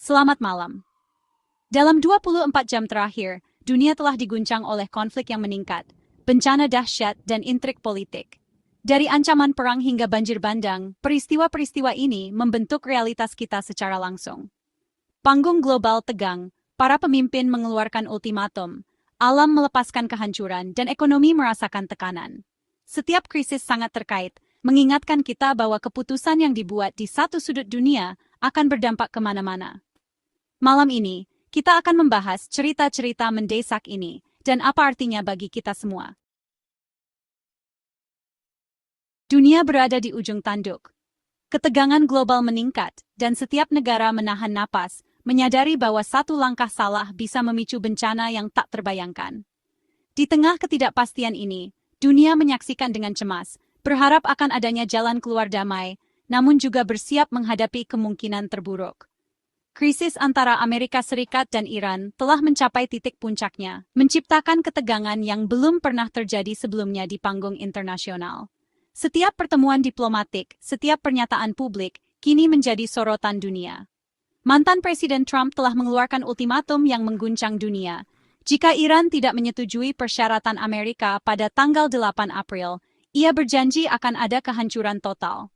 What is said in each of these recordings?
Selamat malam. Dalam 24 jam terakhir, dunia telah diguncang oleh konflik yang meningkat, bencana dahsyat, dan intrik politik. Dari ancaman perang hingga banjir bandang, peristiwa-peristiwa ini membentuk realitas kita secara langsung. Panggung global tegang, para pemimpin mengeluarkan ultimatum, alam melepaskan kehancuran, dan ekonomi merasakan tekanan. Setiap krisis sangat terkait, mengingatkan kita bahwa keputusan yang dibuat di satu sudut dunia akan berdampak kemana-mana. Malam ini, kita akan membahas cerita-cerita mendesak ini dan apa artinya bagi kita semua. Dunia berada di ujung tanduk. Ketegangan global meningkat, dan setiap negara menahan napas, menyadari bahwa satu langkah salah bisa memicu bencana yang tak terbayangkan. Di tengah ketidakpastian ini, dunia menyaksikan dengan cemas, berharap akan adanya jalan keluar damai, namun juga bersiap menghadapi kemungkinan terburuk. Krisis antara Amerika Serikat dan Iran telah mencapai titik puncaknya, menciptakan ketegangan yang belum pernah terjadi sebelumnya di panggung internasional. Setiap pertemuan diplomatik, setiap pernyataan publik, kini menjadi sorotan dunia. Mantan Presiden Trump telah mengeluarkan ultimatum yang mengguncang dunia. Jika Iran tidak menyetujui persyaratan Amerika pada tanggal 8 April, ia berjanji akan ada kehancuran total.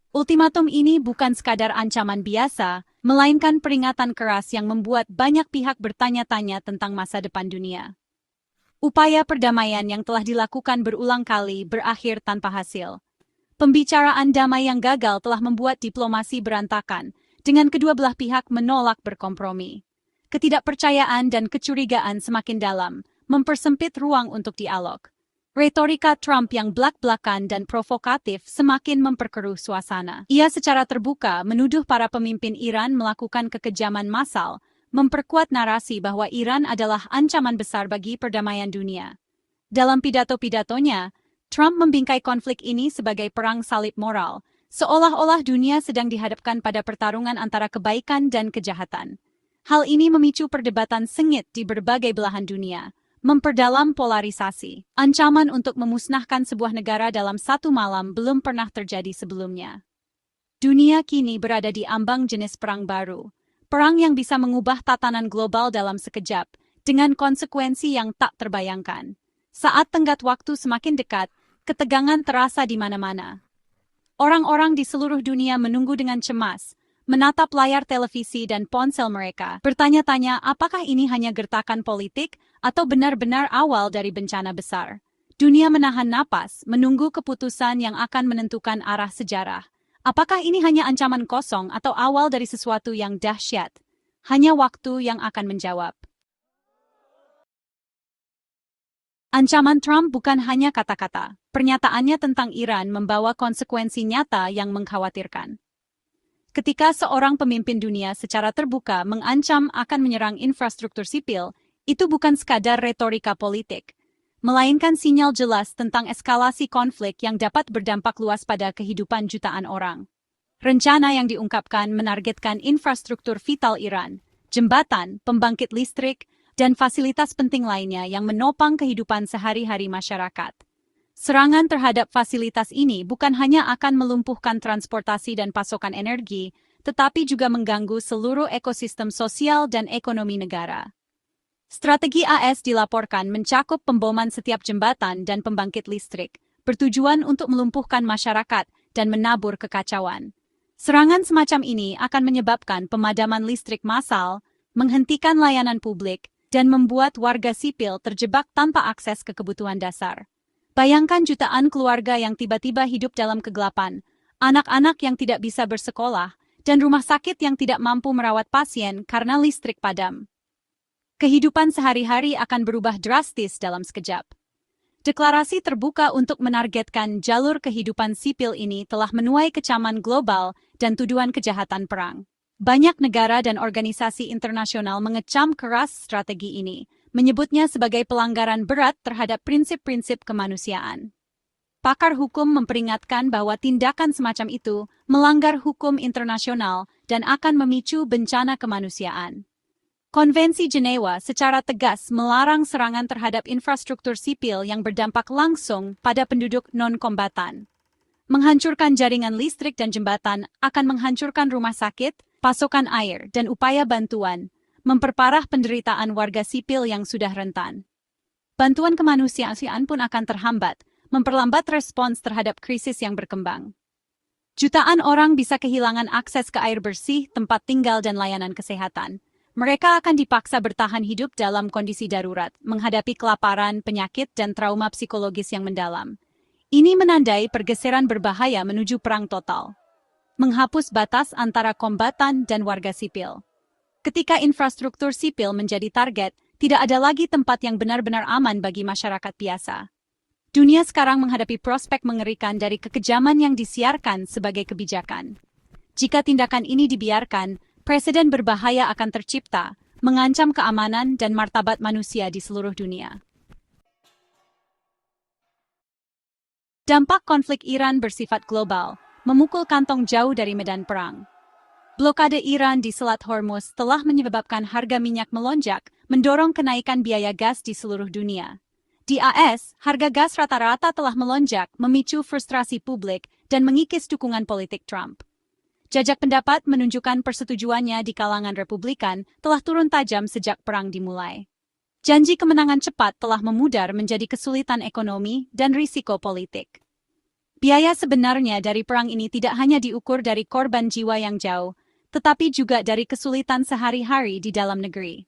Ultimatum ini bukan sekadar ancaman biasa, melainkan peringatan keras yang membuat banyak pihak bertanya-tanya tentang masa depan dunia. Upaya perdamaian yang telah dilakukan berulang kali berakhir tanpa hasil. Pembicaraan damai yang gagal telah membuat diplomasi berantakan, dengan kedua belah pihak menolak berkompromi. Ketidakpercayaan dan kecurigaan semakin dalam, mempersempit ruang untuk dialog. Retorika Trump yang blak-blakan dan provokatif semakin memperkeruh suasana. Ia secara terbuka menuduh para pemimpin Iran melakukan kekejaman massal, memperkuat narasi bahwa Iran adalah ancaman besar bagi perdamaian dunia. Dalam pidato-pidatonya, Trump membingkai konflik ini sebagai perang salib moral, seolah-olah dunia sedang dihadapkan pada pertarungan antara kebaikan dan kejahatan. Hal ini memicu perdebatan sengit di berbagai belahan dunia, memperdalam polarisasi. Ancaman untuk memusnahkan sebuah negara dalam satu malam belum pernah terjadi sebelumnya. Dunia kini berada di ambang jenis perang baru. Perang yang bisa mengubah tatanan global dalam sekejap, dengan konsekuensi yang tak terbayangkan. Saat tenggat waktu semakin dekat, ketegangan terasa di mana-mana. Orang-orang di seluruh dunia menunggu dengan cemas, menatap layar televisi dan ponsel mereka, bertanya-tanya apakah ini hanya gertakan politik atau benar-benar awal dari bencana besar. Dunia menahan napas, menunggu keputusan yang akan menentukan arah sejarah. Apakah ini hanya ancaman kosong atau awal dari sesuatu yang dahsyat? Hanya waktu yang akan menjawab. Ancaman Trump bukan hanya kata-kata. Pernyataannya tentang Iran membawa konsekuensi nyata yang mengkhawatirkan. Ketika seorang pemimpin dunia secara terbuka mengancam akan menyerang infrastruktur sipil, itu bukan sekadar retorika politik, melainkan sinyal jelas tentang eskalasi konflik yang dapat berdampak luas pada kehidupan jutaan orang. Rencana yang diungkapkan menargetkan infrastruktur vital Iran, jembatan, pembangkit listrik, dan fasilitas penting lainnya yang menopang kehidupan sehari-hari masyarakat. Serangan terhadap fasilitas ini bukan hanya akan melumpuhkan transportasi dan pasokan energi, tetapi juga mengganggu seluruh ekosistem sosial dan ekonomi negara. Strategi AS dilaporkan mencakup pemboman setiap jembatan dan pembangkit listrik, bertujuan untuk melumpuhkan masyarakat dan menabur kekacauan. Serangan semacam ini akan menyebabkan pemadaman listrik massal, menghentikan layanan publik, dan membuat warga sipil terjebak tanpa akses ke kebutuhan dasar. Bayangkan jutaan keluarga yang tiba-tiba hidup dalam kegelapan, anak-anak yang tidak bisa bersekolah, dan rumah sakit yang tidak mampu merawat pasien karena listrik padam. Kehidupan sehari-hari akan berubah drastis dalam sekejap. Deklarasi terbuka untuk menargetkan jalur kehidupan sipil ini telah menuai kecaman global dan tuduhan kejahatan perang. Banyak negara dan organisasi internasional mengecam keras strategi ini, menyebutnya sebagai pelanggaran berat terhadap prinsip-prinsip kemanusiaan. Pakar hukum memperingatkan bahwa tindakan semacam itu melanggar hukum internasional dan akan memicu bencana kemanusiaan. Konvensi Jenewa secara tegas melarang serangan terhadap infrastruktur sipil yang berdampak langsung pada penduduk non-kombatan. Menghancurkan jaringan listrik dan jembatan akan menghancurkan rumah sakit, pasokan air, dan upaya bantuan, memperparah penderitaan warga sipil yang sudah rentan. Bantuan kemanusiaan pun akan terhambat, memperlambat respons terhadap krisis yang berkembang. Jutaan orang bisa kehilangan akses ke air bersih, tempat tinggal, dan layanan kesehatan. Mereka akan dipaksa bertahan hidup dalam kondisi darurat, menghadapi kelaparan, penyakit, dan trauma psikologis yang mendalam. Ini menandai pergeseran berbahaya menuju perang total. Menghapus batas antara kombatan dan warga sipil. Ketika infrastruktur sipil menjadi target, tidak ada lagi tempat yang benar-benar aman bagi masyarakat biasa. Dunia sekarang menghadapi prospek mengerikan dari kekejaman yang disiarkan sebagai kebijakan. Jika tindakan ini dibiarkan, presiden berbahaya akan tercipta, mengancam keamanan dan martabat manusia di seluruh dunia. Dampak konflik Iran bersifat global, memukul kantong jauh dari medan perang. Blokade Iran di Selat Hormuz telah menyebabkan harga minyak melonjak, mendorong kenaikan biaya gas di seluruh dunia. Di AS, harga gas rata-rata telah melonjak, memicu frustrasi publik dan mengikis dukungan politik Trump. Jajak pendapat menunjukkan persetujuannya di kalangan Republikan telah turun tajam sejak perang dimulai. Janji kemenangan cepat telah memudar menjadi kesulitan ekonomi dan risiko politik. Biaya sebenarnya dari perang ini tidak hanya diukur dari korban jiwa yang jauh, tetapi juga dari kesulitan sehari-hari di dalam negeri.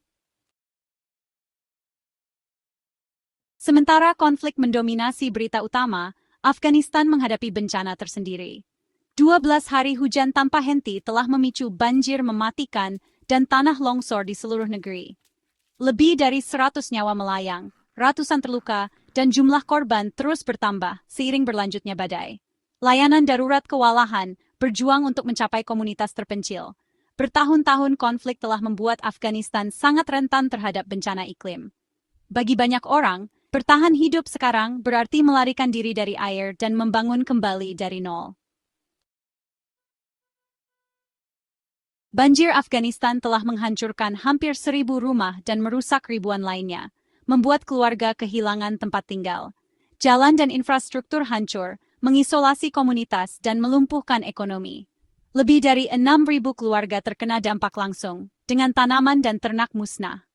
Sementara konflik mendominasi berita utama, Afghanistan menghadapi bencana tersendiri. 12 hari hujan tanpa henti telah memicu banjir mematikan dan tanah longsor di seluruh negeri. Lebih dari 100 nyawa melayang, ratusan terluka, dan jumlah korban terus bertambah seiring berlanjutnya badai. Layanan darurat kewalahan berjuang untuk mencapai komunitas terpencil. Bertahun-tahun konflik telah membuat Afghanistan sangat rentan terhadap bencana iklim. Bagi banyak orang, bertahan hidup sekarang berarti melarikan diri dari air dan membangun kembali dari nol. Banjir Afghanistan telah menghancurkan hampir 1.000 rumah dan merusak ribuan lainnya, membuat keluarga kehilangan tempat tinggal. Jalan dan infrastruktur hancur, mengisolasi komunitas dan melumpuhkan ekonomi. Lebih dari 6.000 keluarga terkena dampak langsung, dengan tanaman dan ternak musnah.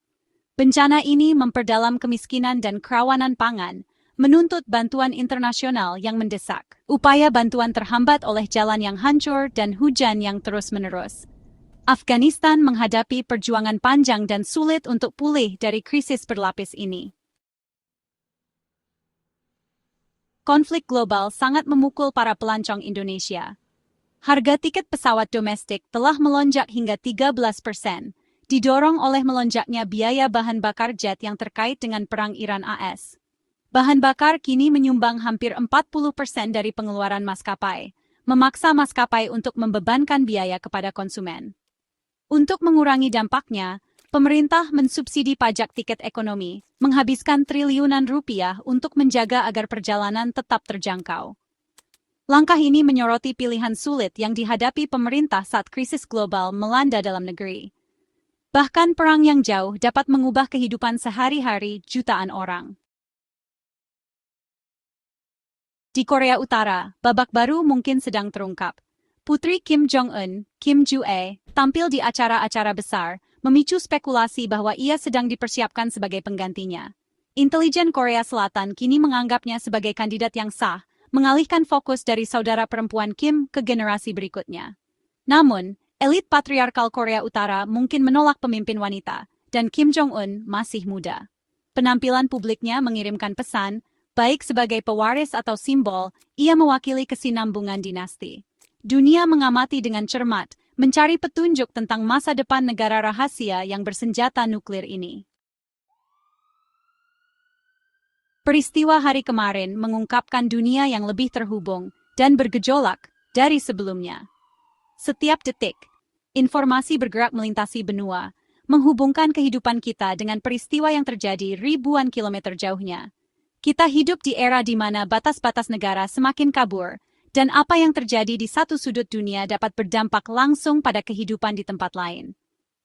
Bencana ini memperdalam kemiskinan dan kerawanan pangan, menuntut bantuan internasional yang mendesak. Upaya bantuan terhambat oleh jalan yang hancur dan hujan yang terus-menerus. Afghanistan menghadapi perjuangan panjang dan sulit untuk pulih dari krisis berlapis ini. Konflik global sangat memukul para pelancong Indonesia. Harga tiket pesawat domestik telah melonjak hingga 13%, didorong oleh melonjaknya biaya bahan bakar jet yang terkait dengan perang Iran-AS. Bahan bakar kini menyumbang hampir 40% dari pengeluaran maskapai, memaksa maskapai untuk membebankan biaya kepada konsumen. Untuk mengurangi dampaknya, pemerintah mensubsidi pajak tiket ekonomi, menghabiskan triliunan rupiah untuk menjaga agar perjalanan tetap terjangkau. Langkah ini menyoroti pilihan sulit yang dihadapi pemerintah saat krisis global melanda dalam negeri. Bahkan perang yang jauh dapat mengubah kehidupan sehari-hari jutaan orang. Di Korea Utara, babak baru mungkin sedang terungkap. Putri Kim Jong-un, Kim Ju-e, tampil di acara-acara besar, memicu spekulasi bahwa ia sedang dipersiapkan sebagai penggantinya. Intelijen Korea Selatan kini menganggapnya sebagai kandidat yang sah, mengalihkan fokus dari saudara perempuan Kim ke generasi berikutnya. Namun, elit patriarkal Korea Utara mungkin menolak pemimpin wanita, dan Kim Jong-un masih muda. Penampilan publiknya mengirimkan pesan, baik sebagai pewaris atau simbol, ia mewakili kesinambungan dinasti. Dunia mengamati dengan cermat, mencari petunjuk tentang masa depan negara rahasia yang bersenjata nuklir ini. Peristiwa hari kemarin mengungkapkan dunia yang lebih terhubung dan bergejolak dari sebelumnya. Setiap detik, informasi bergerak melintasi benua, menghubungkan kehidupan kita dengan peristiwa yang terjadi ribuan kilometer jauhnya. Kita hidup di era di mana batas-batas negara semakin kabur, dan apa yang terjadi di satu sudut dunia dapat berdampak langsung pada kehidupan di tempat lain.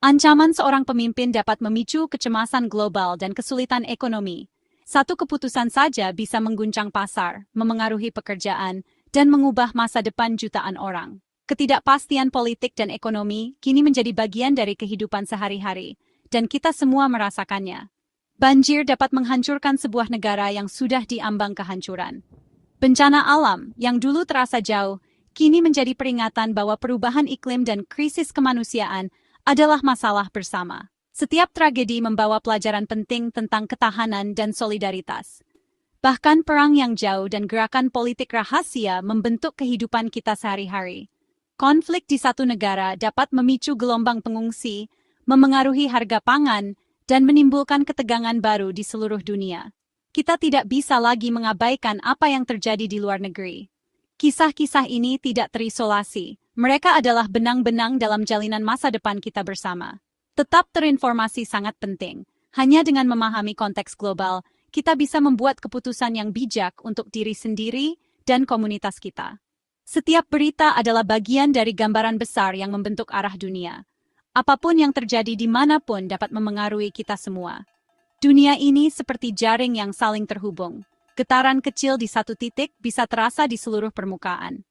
Ancaman seorang pemimpin dapat memicu kecemasan global dan kesulitan ekonomi. Satu keputusan saja bisa mengguncang pasar, memengaruhi pekerjaan, dan mengubah masa depan jutaan orang. Ketidakpastian politik dan ekonomi kini menjadi bagian dari kehidupan sehari-hari, dan kita semua merasakannya. Banjir dapat menghancurkan sebuah negara yang sudah diambang kehancuran. Bencana alam yang dulu terasa jauh, kini menjadi peringatan bahwa perubahan iklim dan krisis kemanusiaan adalah masalah bersama. Setiap tragedi membawa pelajaran penting tentang ketahanan dan solidaritas. Bahkan perang yang jauh dan gerakan politik rahasia membentuk kehidupan kita sehari-hari. Konflik di satu negara dapat memicu gelombang pengungsi, memengaruhi harga pangan, dan menimbulkan ketegangan baru di seluruh dunia. Kita tidak bisa lagi mengabaikan apa yang terjadi di luar negeri. Kisah-kisah ini tidak terisolasi. Mereka adalah benang-benang dalam jalinan masa depan kita bersama. Tetap terinformasi sangat penting. Hanya dengan memahami konteks global, kita bisa membuat keputusan yang bijak untuk diri sendiri dan komunitas kita. Setiap berita adalah bagian dari gambaran besar yang membentuk arah dunia. Apapun yang terjadi dimanapun dapat memengaruhi kita semua. Dunia ini seperti jaring yang saling terhubung. Getaran kecil di satu titik bisa terasa di seluruh permukaan.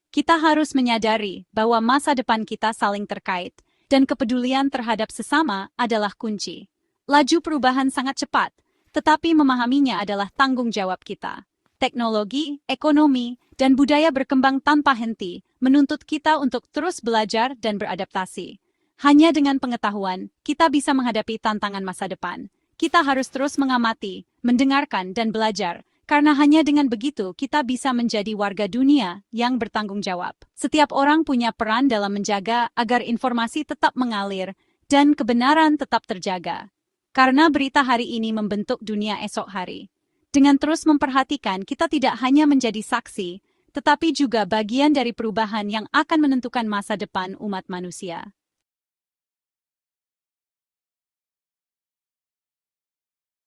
Kita harus menyadari bahwa masa depan kita saling terkait, dan kepedulian terhadap sesama adalah kunci. Laju perubahan sangat cepat, tetapi memahaminya adalah tanggung jawab kita. Teknologi, ekonomi, dan budaya berkembang tanpa henti, menuntut kita untuk terus belajar dan beradaptasi. Hanya dengan pengetahuan, kita bisa menghadapi tantangan masa depan. Kita harus terus mengamati, mendengarkan, dan belajar, karena hanya dengan begitu kita bisa menjadi warga dunia yang bertanggung jawab. Setiap orang punya peran dalam menjaga agar informasi tetap mengalir dan kebenaran tetap terjaga. Karena berita hari ini membentuk dunia esok hari. Dengan terus memperhatikan, kita tidak hanya menjadi saksi, tetapi juga bagian dari perubahan yang akan menentukan masa depan umat manusia.